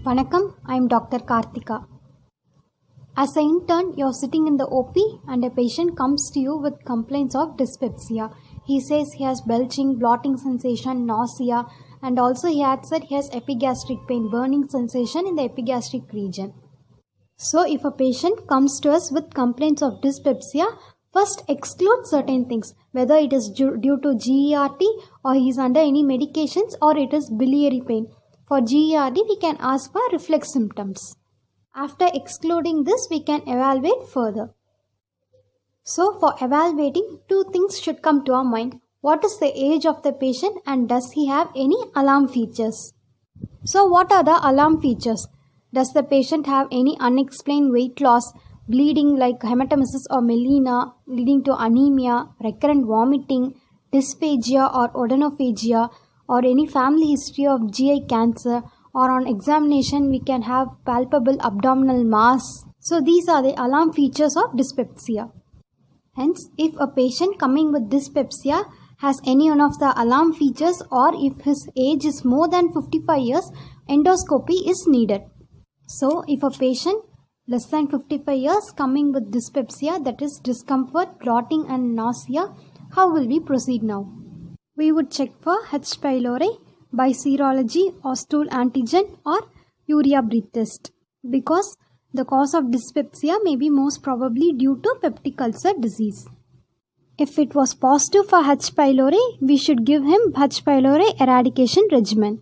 Vanakkam, I am Dr. Karthika. As an intern, you are sitting in the OP and a patient comes to you with complaints of dyspepsia. He says he has belching, blotting sensation, nausea, and also he had said he has epigastric pain, burning sensation in the epigastric region. So if a patient comes to us with complaints of dyspepsia, first exclude certain things, whether it is due to GERD or he is under any medications or it is biliary pain. For GERD, we can ask for reflex symptoms. After excluding this, we can evaluate further. So for evaluating, two things should come to our mind. What is the age of the patient and does he have any alarm features? So what are the alarm features? Does the patient have any unexplained weight loss, bleeding like hematemesis or melena, leading to anemia, recurrent vomiting, dysphagia or odonophagia, or any family history of GI cancer, or on examination we can have palpable abdominal mass. So these are the alarm features of dyspepsia. Hence, if a patient coming with dyspepsia has any one of the alarm features or if his age is more than 55 years, endoscopy is needed. So if a patient less than 55 years coming with dyspepsia, that is discomfort, blotting and nausea, how will we proceed now? We would check for H. pylori by serology or stool antigen or urea breath test, because the cause of dyspepsia may be most probably due to peptic ulcer disease. If it was positive for H. pylori, we should give him H. pylori eradication regimen.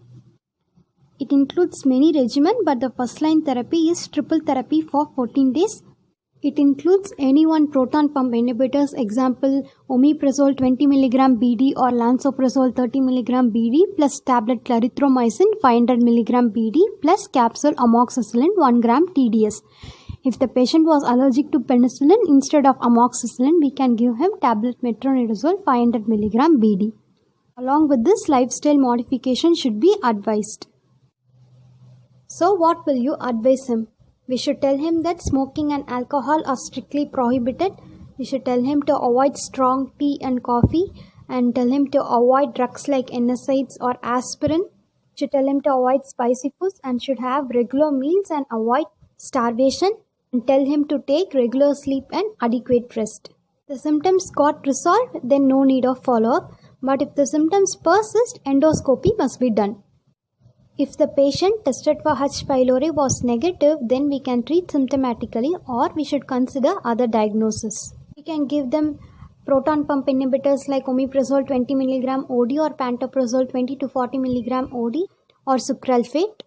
It includes many regimen, but the first line therapy is triple therapy for 14 days. It includes any one proton pump inhibitors, example omeprazole 20 mg BD or lansoprazole 30 mg BD plus tablet clarithromycin 500 mg BD plus capsule amoxicillin 1 gram TDS. If the patient was allergic to penicillin, instead of amoxicillin, we can give him tablet metronidazole 500 mg BD. Along with this, lifestyle modification should be advised. So what will you advise him? We should tell him that smoking and alcohol are strictly prohibited. We should tell him to avoid strong tea and coffee and tell him to avoid drugs like NSAIDs or aspirin. We should tell him to avoid spicy foods and should have regular meals and avoid starvation, and tell him to take regular sleep and adequate rest. If the symptoms got resolved, then no need of follow-up. But if the symptoms persist, endoscopy must be done. If the patient tested for H. pylori was negative, then we can treat symptomatically or we should consider other diagnosis. We can give them proton pump inhibitors like omeprazole 20 mg OD or pantoprazole 20 to 40 mg OD or sucralfate.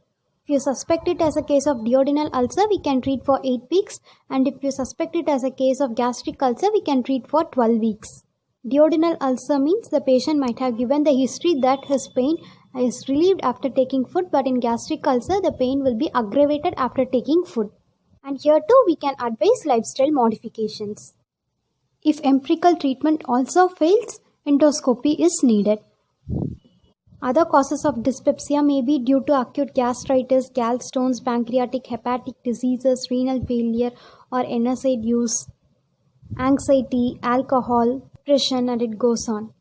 If you suspect it as a case of duodenal ulcer, we can treat for 8 weeks, and if you suspect it as a case of gastric ulcer, we can treat for 12 weeks. Duodenal ulcer means the patient might have given the history that his pain is relieved after taking food, but in gastric ulcer the pain will be aggravated after taking food. And here too we can advise lifestyle modifications. If empirical treatment also fails, endoscopy is needed. Other causes of dyspepsia may be due to acute gastritis, gallstones, pancreatic, hepatic diseases, renal failure or NSAID use, anxiety, alcohol, depression, and it goes on.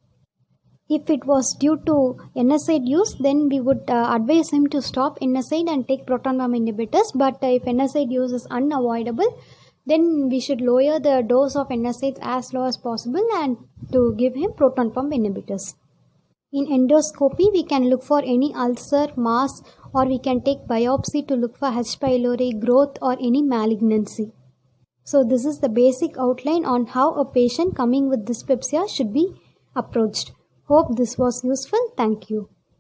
If it was due to NSAID use, then we would advise him to stop NSAID and take proton pump inhibitors. But if NSAID use is unavoidable, then we should lower the dose of NSAIDs as low as possible and to give him proton pump inhibitors. In endoscopy, we can look for any ulcer, mass, or we can take biopsy to look for H. pylori growth or any malignancy. So this is the basic outline on how a patient coming with dyspepsia should be approached. Hope this was useful. Thank you.